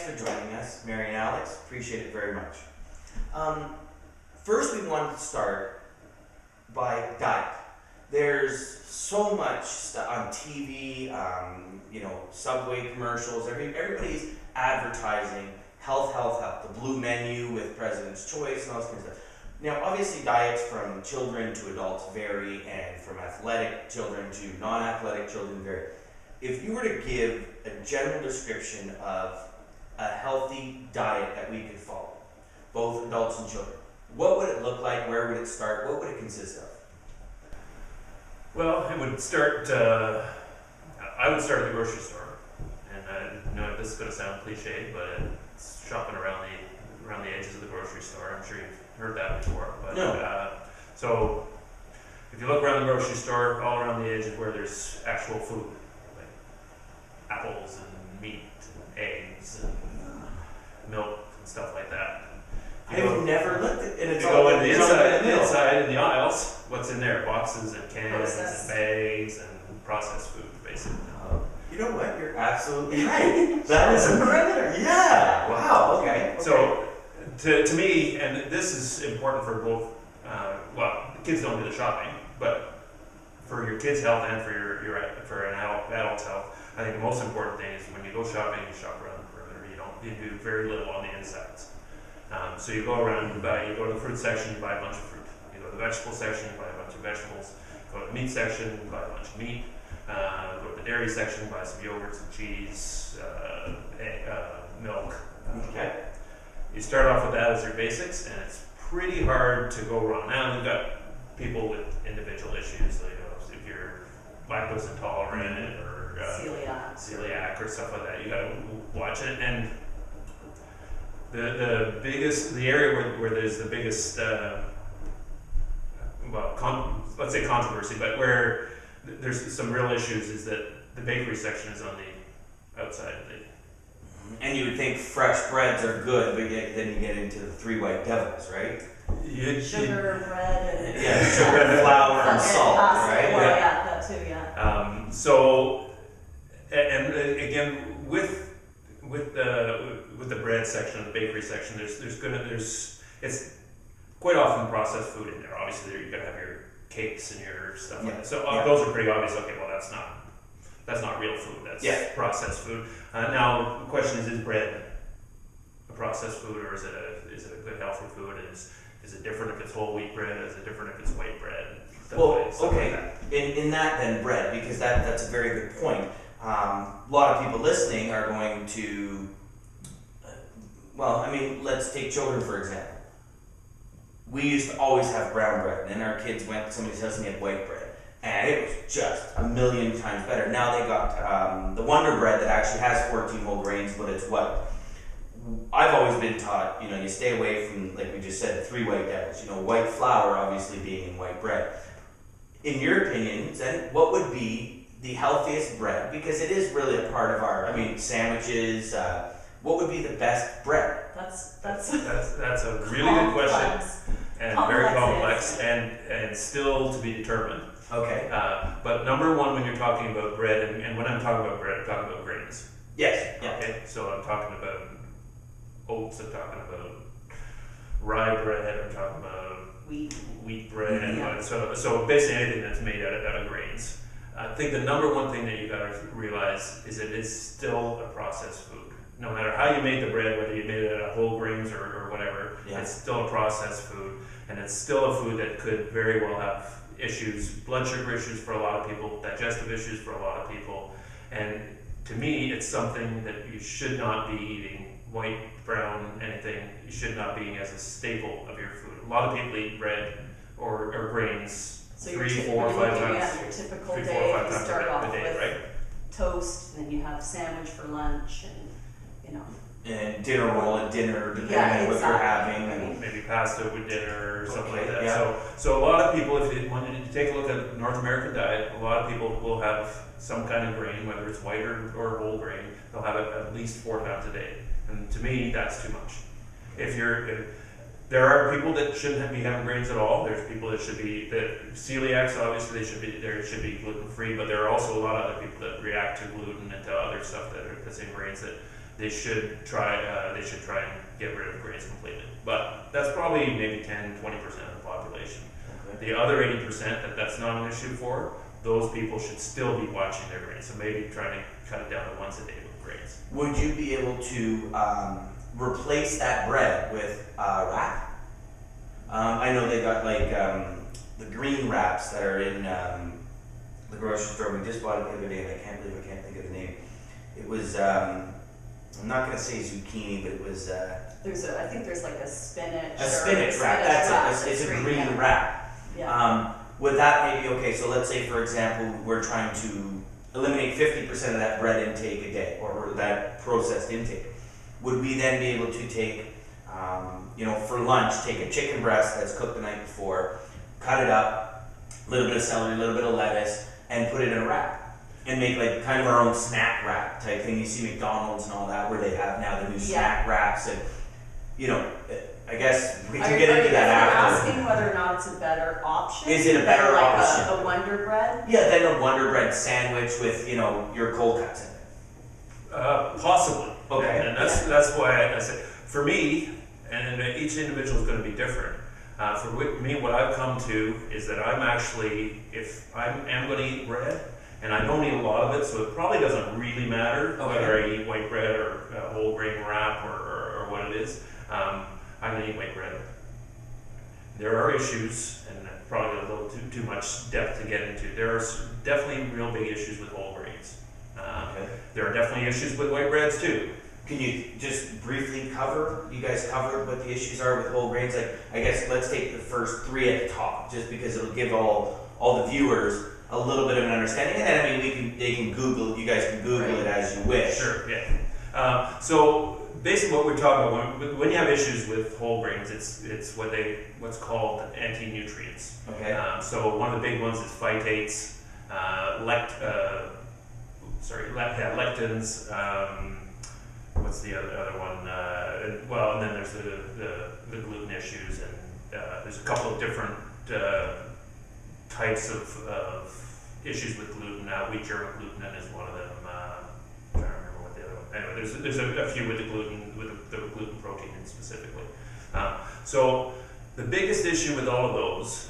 thanks for joining us, Mary and Alex. Appreciate it very much. First, we wanted to start by diet. There's so much stuff on TV, Subway commercials. Everybody's advertising health. The blue menu with President's Choice and all this kind of stuff. Now, obviously, diets from children to adults vary, and from athletic children to non-athletic children vary. If you were to give a general description of a healthy diet that we could follow, both adults and children, what would it look like? Where would it start? What would it consist of? Well, it would start. I would start at the grocery store, and I know this is going to sound cliche, but it's shopping around the edges of the grocery store. I'm sure you've heard that before. But, No. So, if you look around the grocery store, all around the edges where there's actual food, like apples and meat and eggs and milk and stuff like that. I've never looked at it. And If you go in the inside in the aisles, what's in there? Boxes and cans and bags and processed food, basically. You know what? You're absolutely right. That is a perimeter. Yeah. Wow. Okay. So, to me, and this is important for both. The kids don't do the shopping, but for your kids' health and for an adult's health, I think the most important thing is when you go shopping, you shop around the perimeter. You do very little on the insides. So you go around, you go to the fruit section, you buy a bunch of fruit. You go to the vegetable section, you buy a bunch of vegetables. Go to the meat section, you buy a bunch of meat. Go to the dairy section, buy some yogurt, some cheese, milk. Okay. You start off with that as your basics, and it's pretty hard to go wrong. Now we've got people with individual issues, like if you're lactose intolerant or celiac or stuff like that, you got to watch it. And the area where there's the biggest, let's say controversy, but where there's some real issues is that the bakery section is on the outside of the. And you would think fresh breads are good, but then you get into the three white devils, right? Sugar, bread, and Yeah, sugar, flour, and salt, right? Well, yeah, that too, yeah. So, and again with the bread section, the bakery section, it's quite often processed food in there. Obviously, you're gonna have your cakes and your stuff like that. So those are pretty obvious. Okay, well that's not real food. That's processed food. Now the question is bread a processed food, or is it a good healthy food? Is it different if it's whole wheat bread? Is it different if it's white bread? In that then bread, because that's a very good point. A lot of people listening are going to, let's take children for example. We used to always have brown bread, and then our kids went to somebody's house and they had white bread, and it was just a million times better. Now they got the Wonder Bread that actually has 14 whole grains, but it's white. I've always been taught, you stay away from, like we just said, the three white devils. White flour obviously being in white bread. In your opinion, then, what would be the healthiest bread? Because it is really a part of our, sandwiches. What would be the best bread? That's a really good question, and very complex, and still to be determined. Okay. But number one, when you're talking about bread, and when I'm talking about bread, I'm talking about grains. Yes. Yeah. Okay. So I'm talking about oats. I'm talking about rye bread. I'm talking about wheat bread. Yeah. So basically anything that's made out of grains. I think the number one thing that you got to realize is that it's still a processed food. No matter how you made the bread, whether you made it out of whole grains or whatever, it's still a processed food, and it's still a food that could very well have issues, blood sugar issues for a lot of people, digestive issues for a lot of people, and to me, it's something that you should not be eating, white, brown, anything. You should not be eating as a staple of your food. A lot of people eat bread or grains so 3, 4, 5 times. Yeah, your typical 3, 4, day, 5 you times start off a day, with right? toast, then you have sandwich for lunch, and And dinner roll at dinner, depending on what you're having. And maybe pasta with dinner or something like that. Yeah. So a lot of people, when you take a look at North American diet, a lot of people will have some kind of grain, whether it's white or whole grain. They'll have it at least 4 times a day, and to me, that's too much. There are people that shouldn't be having grains at all. There's people that celiacs, obviously they should be gluten free, but there are also a lot of other people that react to gluten and to other stuff that's in grains that they should try and get rid of grains completely. But that's probably maybe 10-20% of the population. Okay. The other 80% that's not an issue for, those people should still be watching their grains. So maybe trying to cut it down to once a day with grains. Would you be able to replace that bread with wrap? I know they got like the green wraps that are in the grocery store. We just bought it the other day, and I can't believe I can't think of the name. It was I'm not gonna say zucchini, but it was I think there's like a spinach. a spinach wrap. That's it. It's a green yeah. wrap. Yeah. Would that maybe okay? So let's say, for example, we're trying to eliminate 50% of that bread intake a day, or that processed intake. Would we then be able to take, for lunch, take a chicken breast that's cooked the night before, cut it up, a little bit of celery, a little bit of lettuce, and put it in a wrap, and make like kind of our own snack wrap type thing? You see McDonald's and all that, where they have now the new snack wraps, and I guess we can get into that after. Asking whether or not it's a better option. Is it a better than option? A Wonder Bread? Yeah, then a Wonder Bread sandwich with your cold cuts in it. Possibly. Okay. And that's why I say, for me, and each individual is going to be different. For me, what I've come to is that I'm actually, if I am going to eat bread, and I don't eat a lot of it, so it probably doesn't really matter whether I eat white bread or whole grain wrap or what it is. I'm going to eat white bread. There are issues, and probably a little too much depth to get into. There are definitely real big issues with whole grains. There are definitely issues with white breads too. Can you just briefly you guys covered what the issues are with whole grains? Like, I guess let's take the first three at the top, just because it'll give all the viewers a little bit of an understanding. And then, they can Google, you guys can Google it as you wish. Sure, yeah. So basically what we're talking about, when you have issues with whole grains, it's what's called anti-nutrients. Okay. So one of the big ones is phytates, lectins, what's the other one? And then there's the gluten issues, and there's a couple of different types of issues with gluten. Wheat germ gluten is one of them. I'm trying to remember what the other one. Anyway, there's a few with the gluten protein specifically. So the biggest issue with all of those,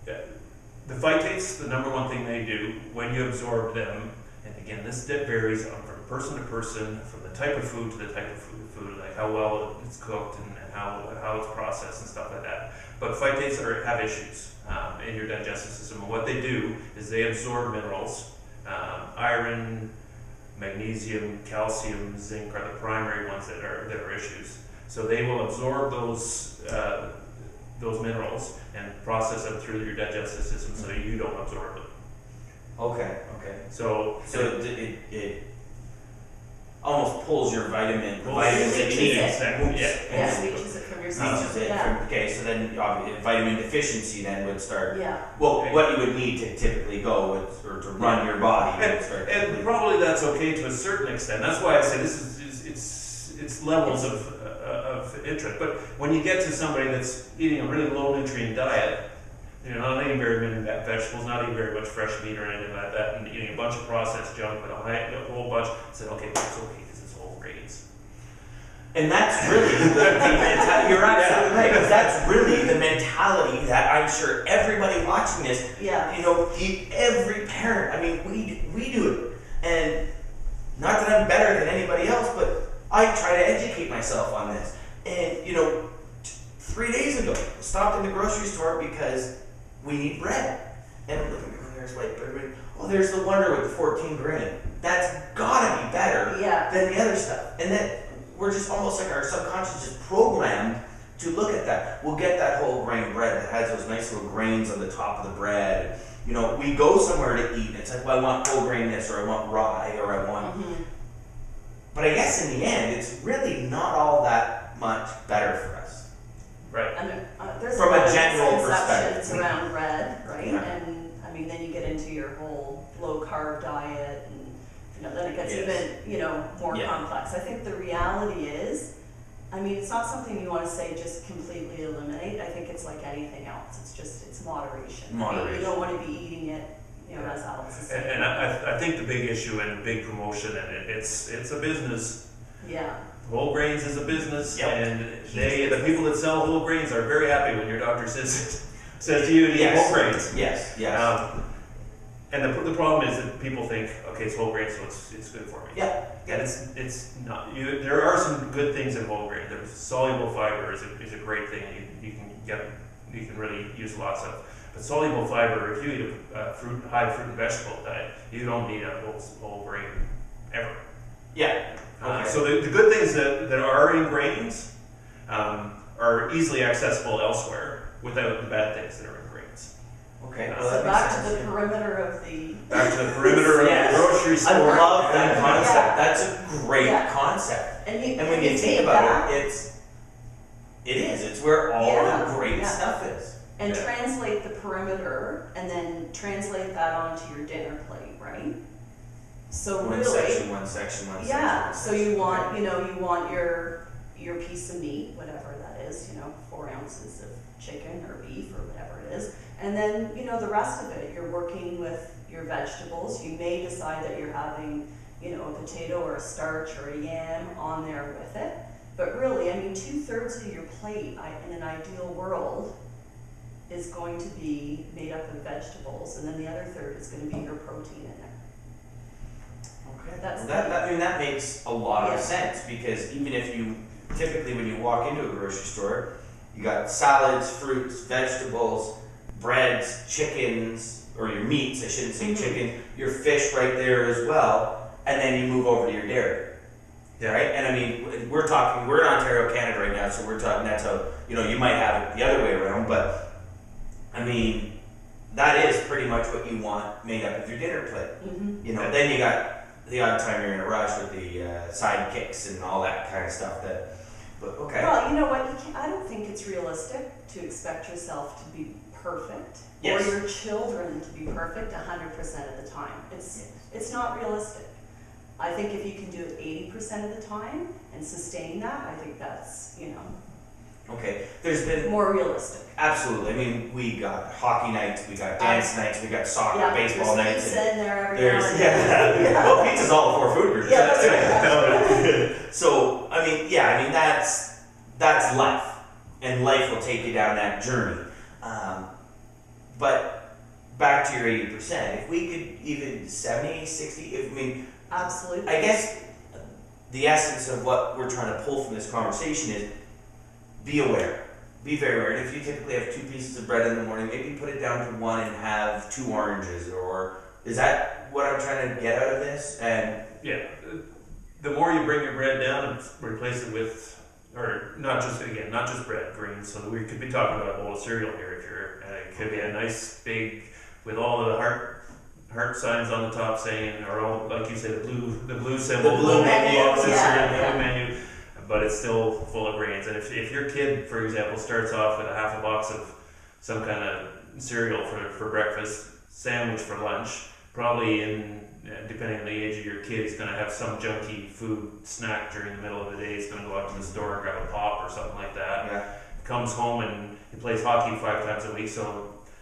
the phytates, the number one thing they do when you absorb them, and again, this varies from person to person, from the type of food to the type of food, like how well it's cooked and how it's processed and stuff like that. But phytates have issues in your digestive system. And what they do is they absorb minerals, iron, magnesium, calcium, zinc are the primary ones that are issues. So they will absorb those minerals and process them through your digestive system, so you don't absorb it. Okay. So it almost pulls your vitamins that you need. Yeah, leaches it from your system. Okay, so then vitamin deficiency then would start. Yeah. Well, what you would need to typically go or to run your body would start. And probably that's okay to a certain extent. That's why I say it's levels of interest. But when you get to somebody that's eating a really low nutrient diet, not eating very many vegetables, not eating very much fresh meat or anything like that, and eating a bunch of processed junk with a whole bunch, I said, okay, that's okay because it's whole grains. And that's really the mentality. You're absolutely right, because that's really the mentality that I'm sure everybody watching this, every parent, I mean, we do it. And not that I'm better than anybody else, but I try to educate myself on this. And, 3 days ago, I stopped in the grocery store because we need bread. And I'm looking, there's white bread. Oh, there's the Wonder with the 14 grain. That's gotta be better than the other stuff. And then we're just almost like our subconscious is programmed to look at that. We'll get that whole grain bread that has those nice little grains on the top of the bread. We go somewhere to eat, and it's like, well, I want whole grain this, or I want rye, or I want. Mm-hmm. But I guess in the end, it's really not all that much better for us. Right. And there's from a general perspective perspective around bread, right? Yeah. And I mean, then you get into your whole low carb diet, and then it gets even more complex. I think the reality is, I mean, it's not something you want to say just completely eliminate. I think it's like anything else. It's moderation. Moderation. You don't want to be eating it you know, as Alex is saying. And I think the big issue and big promotion, and it's a business. Yeah, Whole grains is a business, Yep. and the people that sell whole grains are very happy when your doctor says to you to eat whole grains. Yes, yes. And the problem is that people think, okay, it's whole grain, so it's good for me. Yeah, And it's not. There are some good things in whole grain. There's soluble fiber is a great thing. You can really use lots of. But soluble fiber, if you eat a high fruit and vegetable diet, you don't need a whole grain ever. Yeah. Okay. So the good things that are in grains are easily accessible elsewhere without the bad things that are in grains. Okay. so that makes back sense, to the yeah. perimeter of the, Back to the perimeter Yes. of the grocery store. I love that Yeah. concept. Yeah. That's a great Yeah. concept. and And when you think take about that it, it is. It's where all Yeah. the great Yeah. stuff is. and Yeah. translate the perimeter, and then translate that onto your dinner plate, right? So One really, section, one section, one section. yeah, one so section. you want, you know, you want your piece of meat, whatever that is, you know, 4 ounces of chicken or beef or whatever it is. And then, you know, the rest of it, you're working with your vegetables. You may decide that you're having, you know, a potato or a starch or a yam on there with it. But really, I mean, 2/3 of your plate, in an ideal world, is going to be made up of vegetables, and then the other third is going to be your protein in there. Okay. That's I mean, that makes a lot Yeah. of sense because even if you typically when you walk into a grocery store, you got salads, fruits, vegetables, breads, chickens, or your meats. I shouldn't say Mhm. chicken. Your fish right there as well, and then you move over to your dairy. Yeah. Right? And I mean, we're in Ontario, Canada right now, so we're talking, that's how, you know, you might have it the other way around, but I mean, that is pretty much what you want made up of your dinner plate. Mm-hmm. You know, then you got the odd time you're in a rush with the sidekicks and all that kind of stuff but okay. Well, you know what? I don't think it's realistic to expect yourself to be perfect Yes. or your children to be perfect 100% of the time. It's not realistic. I think if you can do it 80% of the time and sustain that, I think that's, you know, Okay. There's been more realistic. absolutely. I mean, we got hockey nights, we got dance nights, we got soccer, Yeah, baseball there's nights. pizza in there every There's now and then. yeah. Well, pizza's all 4 food groups. Yeah, That's that's good. So I mean, yeah, I mean that's life, and life will take you down that journey. But back to your 80%, if we could even 70, 60, if I mean, Absolutely. I guess the essence of what we're trying to pull from this conversation is be aware. Be very aware. And if you typically have 2 pieces of bread in the morning, maybe put it down to 1 and have 2 oranges. Or is that what I'm trying to get out of this? And Yeah, the more you bring your bread down and replace it with, or not just bread, greens. So we could be talking about a bowl of cereal here. If you're, it could be a nice big with all the heart signs on the top saying, or all like you say, the blue symbol, The blue menu, box of cereal, yeah. blue menu, but it's still full of grains. And if your kid, for example, starts off with a half a box of some kind of cereal for breakfast, sandwich for lunch, probably depending on the age of your kid, he's going to have some junky food snack during the middle of the day. He's going to go out to the store and grab a pop or something like that. yeah, Comes home and he plays hockey 5 times a week,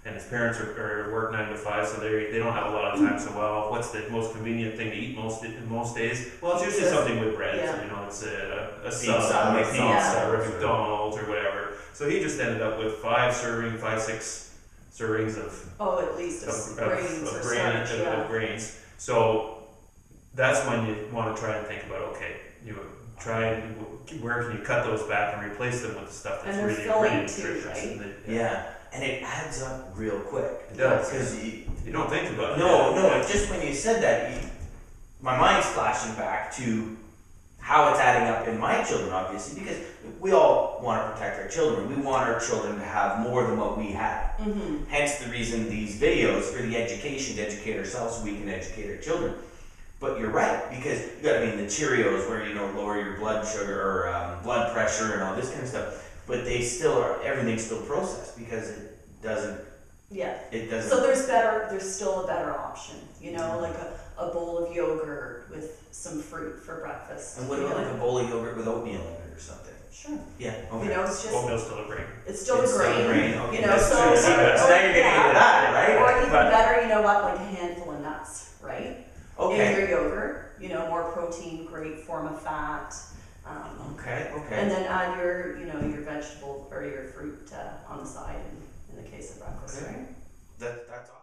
and his parents are work 9 to 5, so they don't have a lot of time. So, well, what's the most convenient thing to eat most days? Well, it's usually something with bread. Yeah. So, you know, it's a Pizza, sub, a McDonald's, pizza, or a or- McDonald's or whatever. So he just ended up with 5-6 servings of at least of grains or starch. of grains. So that's when you want to try and think about, okay, you try and where can you cut those back and replace them with the stuff that's And they're really filling too, nutritious. right? And yeah. And it adds up real quick. It does. Because you don't think about it. no, just when you said that, my mind's flashing back to how it's adding up in my children, obviously, because we all want to protect our children. We want our children to have more than what we have. Mm-hmm. Hence the reason these videos are the education to educate ourselves so we can educate our children. But you're right, because you got, I mean, the Cheerios where, you know, lower your blood sugar or blood pressure and all this kind of stuff, but they still are, everything's still processed because it doesn't. Yeah. So So there's still a better option, you know, like a bowl of yogurt with some fruit for breakfast. and what you about know? like a bowl of yogurt with oatmeal in it or something? Sure. Yeah. Okay. You know, it's just, Oatmeal's still a grain. it's still It's a grain, Okay. you know, That's so, true. So now you're getting into that, right? or even But- better, you know what, like a handful of nuts, right? In Okay. your yogurt, you know, more protein, great form of fat. Okay. And then add your, you know, your vegetable or your fruit on the side in the case of breakfast, Okay. right? That's awesome.